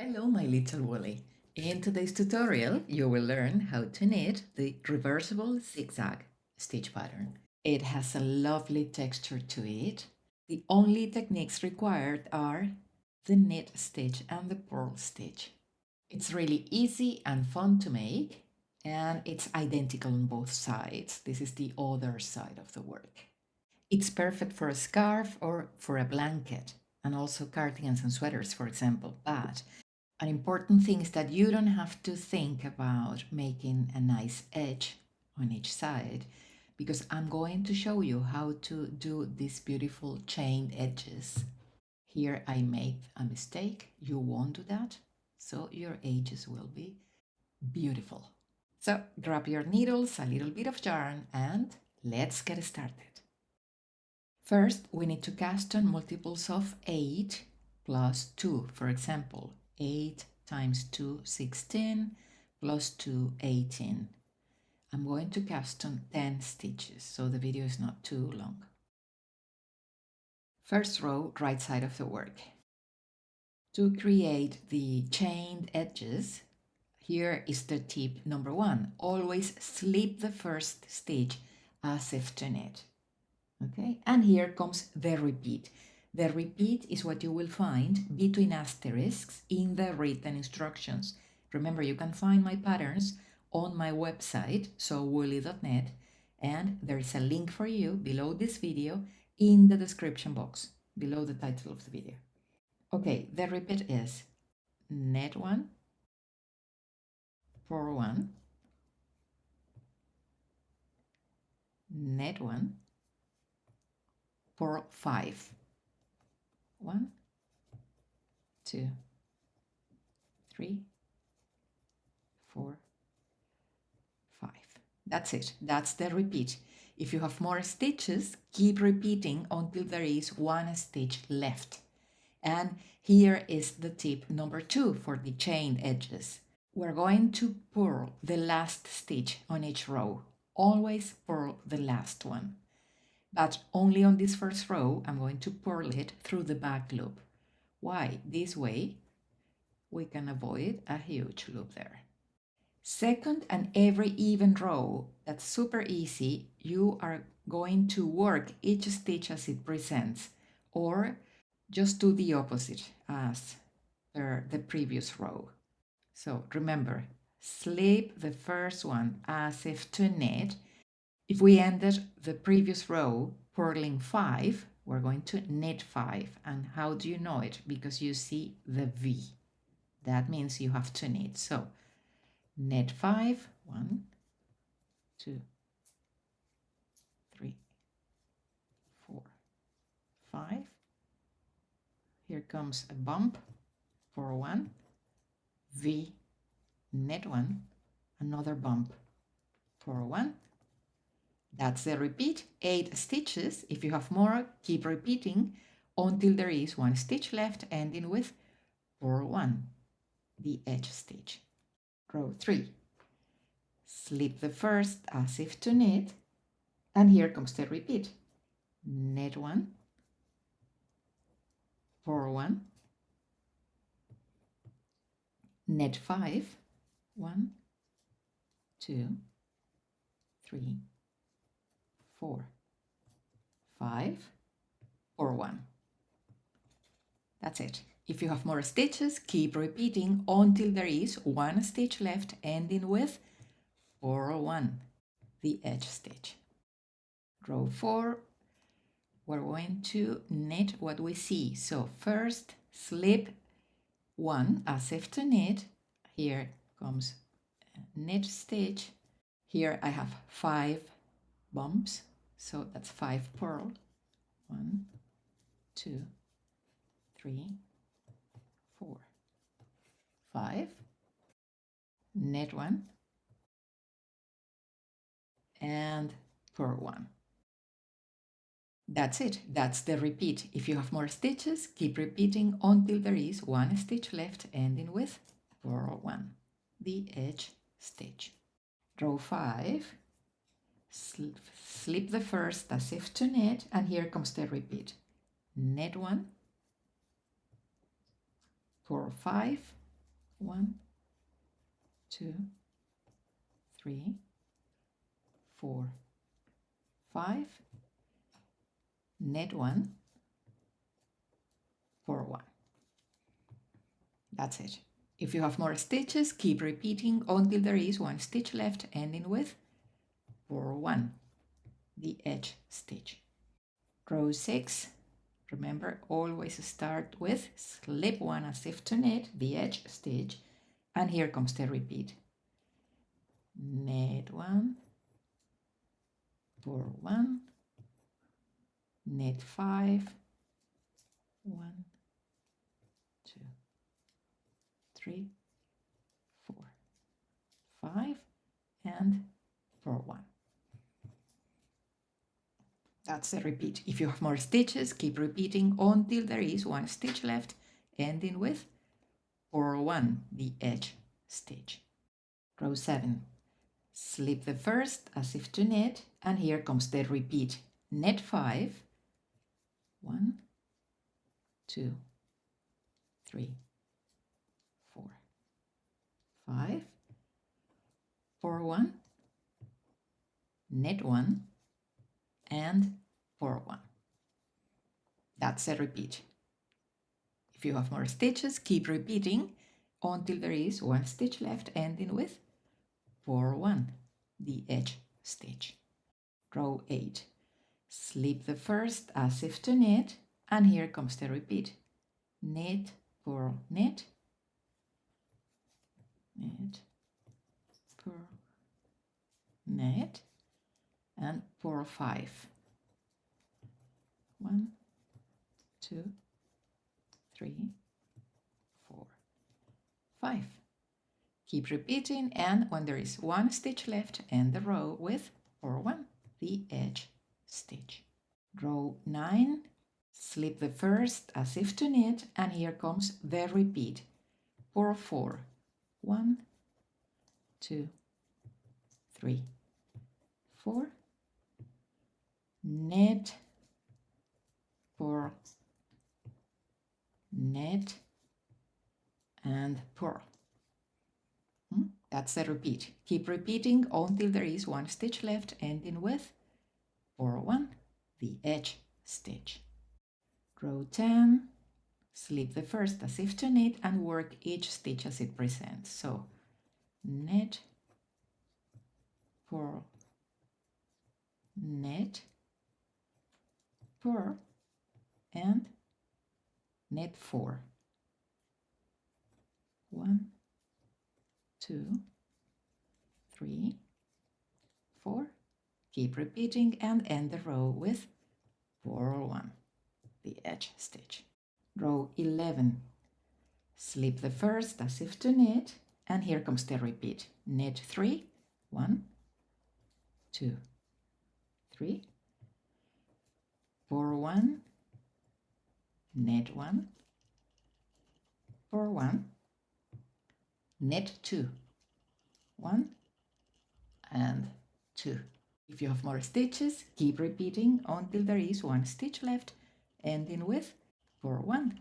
Hello, my little woolly. In today's tutorial, you will learn how to knit the reversible zigzag stitch pattern. It has a lovely texture to it. The only techniques required are the knit stitch and the purl stitch. It's really easy and fun to make, and it's identical on both sides. This is the other side of the work. It's perfect for a scarf or for a blanket, and also cardigans and sweaters, for example, but an important thing is that you don't have to think about making a nice edge on each side, because I'm going to show you how to do these beautiful chained edges. Here I made a mistake. You won't do that, so your edges will be beautiful. So grab your needles, a little bit of yarn, and let's get started. First, we need to cast on multiples of 8 plus 2. For example, 8 times 2, 16, plus 2, 18. I'm going to cast on 10 stitches, so the video is not too long. First row, right side of the work. To create the chained edges, here is the tip number 1. Always slip the first stitch as if to knit. Okay, and here comes the repeat. The repeat is what you will find between asterisks in the written instructions. Remember, you can find my patterns on my website, sewwoolly.net, and there is a link for you below this video in the description box, below the title of the video. Okay, the repeat is knit 1, purl 1, knit 1, purl 5. 1, 2, 3, 4, 5. That's it. That's the repeat. If you have more stitches, keep repeating until there is one stitch left. And here is the tip number 2 for the chained edges. We're going to purl the last stitch on each row. Always purl the last one. But only on this first row, I'm going to purl it through the back loop. Why? This way, we can avoid a huge loop there. Second and every even row, that's super easy. You are going to work each stitch as it presents, or just do the opposite as per the previous row. So remember, slip the first one as if to knit. If we ended the previous row purling 5, we're going to knit 5. And how do you know it? Because you see the V. That means you have to knit. So knit 5, 1, 2, 3, 4, 5. Here comes a bump for 1, V, knit 1, another bump for 1. That's the repeat, 8 stitches. If you have more, keep repeating until there is one stitch left, ending with purl 1, the edge stitch. Row 3. Slip the first as if to knit, and here comes the repeat. Knit 1, purl 1, knit 5, 1, 2, 3, 4, 5, purl 1. That's it. If you have more stitches, keep repeating until there is one stitch left, ending with purl 1, the edge stitch. Row 4, we're going to knit what we see. So first, slip 1 as if to knit. Here comes a knit stitch. Here I have 5 bumps, so that's 5 purl. 1, 2, 3, 4, 5. Knit 1 and purl 1. That's it. That's the repeat. If you have more stitches, keep repeating until there is one stitch left, ending with purl 1, the edge stitch. Row 5, slip the first as if to knit, and here comes the repeat. Knit 1, purl 5, 1, 2, 3, 4, 5, knit 1, purl 1. That's it. If you have more stitches, keep repeating until there is 1 stitch left, ending with purl 1, the edge stitch. Row 6, remember, always start with slip 1 as if to knit, the edge stitch, and here comes the repeat. Knit 1, purl 1, knit 5, 1, 2, 3, 4, 5, and purl 1. That's the repeat. If you have more stitches, keep repeating until there is 1 stitch left, ending with purl 1, the edge stitch. Row 7, slip the first as if to knit, and here comes the repeat. Knit 5, 1, 2, 3, 4, 5, purl 1, knit 1, and purl 1. That's a repeat. If you have more stitches, keep repeating until there is 1 stitch left, ending with purl 1, the edge stitch. Row 8, slip the first as if to knit, and here comes the repeat. Knit, purl, knit, knit, purl, knit, and purl 5. 1, 2, 3, 4, 5. Keep repeating, and when there is 1 stitch left, end the row with purl 1, the edge stitch. Row 9, slip the first as if to knit, and here comes the repeat. Purl 4. 1, 2, 3, 4. Knit, purl, knit, and purl. That's the repeat. Keep repeating until there is 1 stitch left, ending with purl 1, the edge stitch. Row 10, slip the first as if to knit, and work each stitch as it presents. So knit, purl, knit, purl, and knit 4. 1, 2, 3, 4. Keep repeating and end the row with purl 1, the edge stitch. Row 11, slip the first as if to knit, and here comes the repeat. Knit 3, 1, 2, 3, purl 1, knit 1, purl 1, knit 2, 1, and 2. If you have more stitches, keep repeating until there is 1 stitch left, ending with purl 1.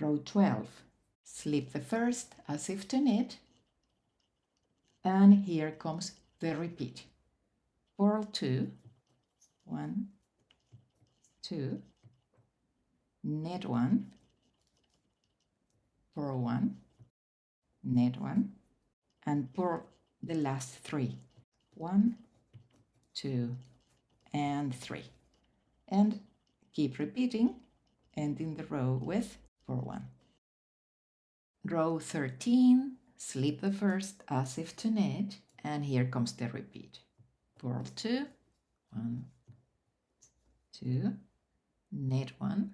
Row 12, slip the first as if to knit, and here comes the repeat. Purl 2, 1, 2, knit 1, purl 1, knit 1, and purl the last 3. 1, 2, and 3. And keep repeating, ending the row with purl 1. Row 13, slip the first as if to knit, and here comes the repeat. Purl 2, 1, 2, knit 1,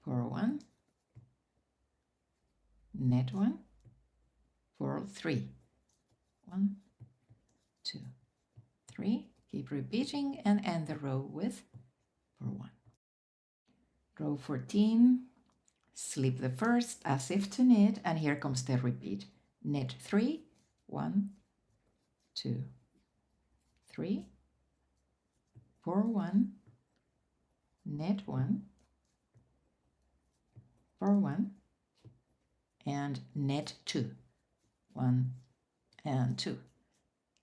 purl 1, knit 1, purl 3. 1, 2, 3. Keep repeating and end the row with purl 1. Row 14, slip the first as if to knit, and here comes the repeat. Knit 3, 1, 2, 3, purl 1, knit 1, purl 1, and net 2. 1 and 2.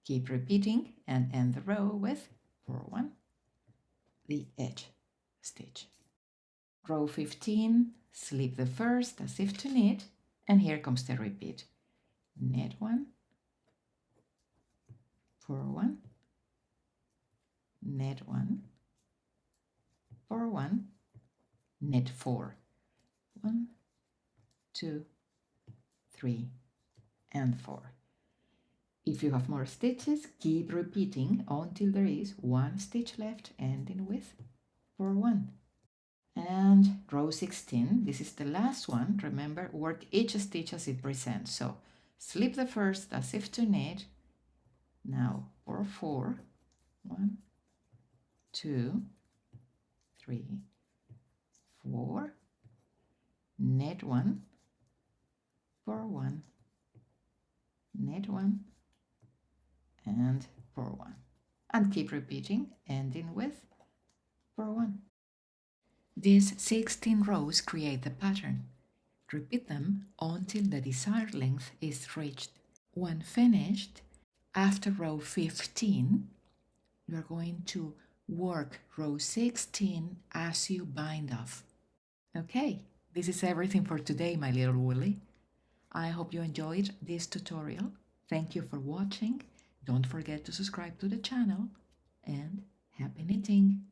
Keep repeating and end the row with for 1, the edge stitch. Row 15, slip the first as if to knit, and here comes the repeat. Knit 1, for 1, knit 1, for 1, knit 4. 1, 2, 3, and 4. If you have more stitches, keep repeating until there is 1 stitch left, ending with for 1. And row 16, this is the last one. Remember, work each stitch as it presents. So slip the first as if to knit. Now for 4, 1, 2, 3, 4, knit 1, for 1, knit 1, and for 1. And keep repeating, ending with for 1. These 16 rows create the pattern. Repeat them until the desired length is reached. When finished, after row 15, you're going to work row 16 as you bind off. Okay, this is everything for today, my little woolly. I hope you enjoyed this tutorial. Thank you for watching. Don't forget to subscribe to the channel, and happy knitting!